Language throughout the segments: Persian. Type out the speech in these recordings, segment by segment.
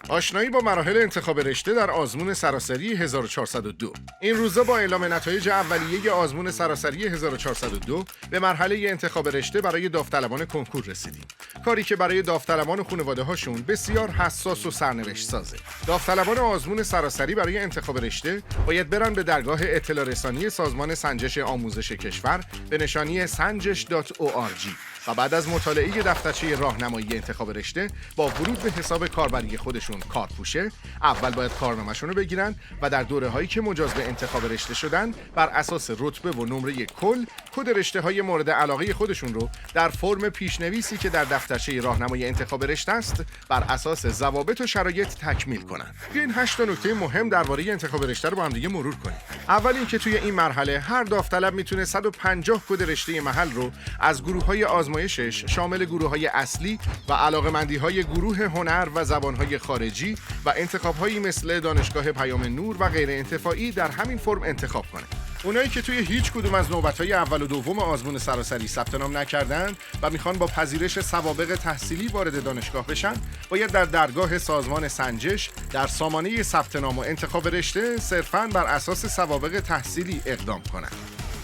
آشنایی با مراحل انتخاب رشته در آزمون سراسری 1402. این روزا با اعلام نتایج اولیه آزمون سراسری 1402 به مرحله انتخاب رشته برای داوطلبان کنکور رسیدیم. کاری که برای داوطلبان و خانواده‌هاشون بسیار حساس و سرنوشت سازه. داوطلبان آزمون سراسری برای انتخاب رشته باید برن به درگاه اطلاع رسانی سازمان سنجش آموزش کشور به نشانی sanjesh.org و بعد از مطالعه دفترچه راهنمایی انتخاب رشته با ورود به حساب کاربری خودشون کارپوشه، اول باید کارنامه‌شون رو بگیرن و در دوره‌هایی که مجاز به انتخاب رشته شدن بر اساس رتبه و نمره کل کد رشته‌های مورد علاقه خودشون رو در فرم پیشنویسی که در دفترچه راهنمایی انتخاب رشته است بر اساس ضوابط و شرایط تکمیل کنن. بیاین 8 نکته مهم درباره انتخاب رشته رو با هم دیگه مرور کنیم. اول اینکه توی این مرحله هر داوطلب میتونه 150 کد رشته محل رو از گروه‌های آزمایشش شامل گروه‌های اصلی و علاقه‌مندی‌های گروه هنر و زبان‌های خارجی و انتخاب‌هایی مثل دانشگاه پیام نور و غیر انتفاعی در همین فرم انتخاب کنه. اونایی که توی هیچ کدوم از نوبت‌های اول و دوم آزمون سراسری ثبت نام نکردن و میخوان با پذیرش سوابق تحصیلی وارد دانشگاه بشن، باید در درگاه سازمان سنجش در سامانه ثبت نام و انتخاب رشته صرفاً بر اساس سوابق تحصیلی اقدام کنند.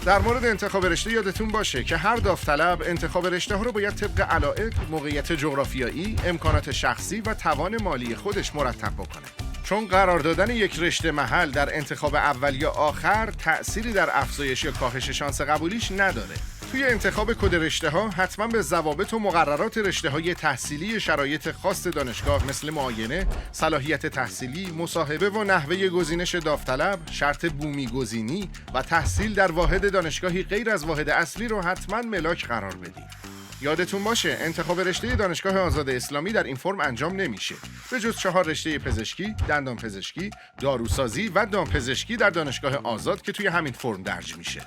در مورد انتخاب رشته یادتون باشه که هر داوطلب انتخاب رشته ها رو باید طبق علایق، موقعیت جغرافیایی، امکانات شخصی و توان مالی خودش مرتب بکنه. چون قرار دادن یک رشته محل در انتخاب اول یا آخر تأثیری در افزایش یا کاهش شانس قبولیش نداره. توی انتخاب کد رشته ها حتما به ضوابط و مقررات رشته های تحصیلی شرایط خاص دانشگاه مثل معاینه، صلاحیت تحصیلی، مصاحبه و نحوه گزینش داوطلب، شرط بومی گزینی و تحصیل در واحد دانشگاهی غیر از واحد اصلی رو حتما ملاک قرار بدید. یادتون باشه انتخاب رشته دانشگاه آزاد اسلامی در این فرم انجام نمیشه، به جز 4 رشته پزشکی، دندانپزشکی، داروسازی و دامپزشکی در دانشگاه آزاد که توی همین فرم درج میشه.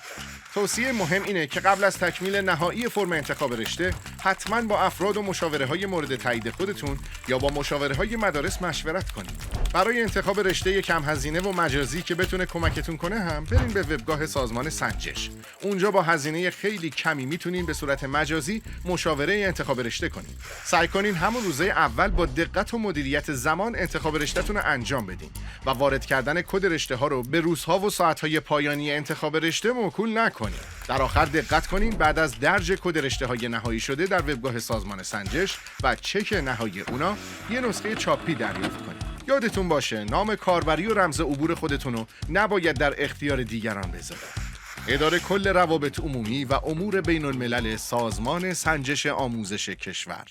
توصیه مهم اینه که قبل از تکمیل نهایی فرم انتخاب رشته حتما با افراد و مشاوره‌های مورد تایید خودتون یا با مشاوره‌های مدارس مشورت کنید. برای انتخاب رشته کم هزینه و مجازی که بتونه کمکتون کنه هم برین به وبگاه سازمان سنجش. اونجا با هزینه خیلی کمی میتونین به صورت مجازی مشاوره انتخاب رشته کنین. سعی کنین همون روزه اول با دقت و مدیریت زمان انتخاب رشته‌تون رو انجام بدین و وارد کردن کد رشته ها رو به روزها و ساعت‌های پایانی انتخاب رشته موکول نکنین. در آخر دقت کنین بعد از درج کد رشته‌های نهایی شده در وبگاه سازمان سنجش و چک نهایی اونا یه نسخه چاپی دریافت کنین. یادتون باشه نام کاربری و رمز عبور خودتون رو نباید در اختیار دیگران بذارید. اداره کل روابط عمومی و امور بین الملل سازمان سنجش آموزش کشور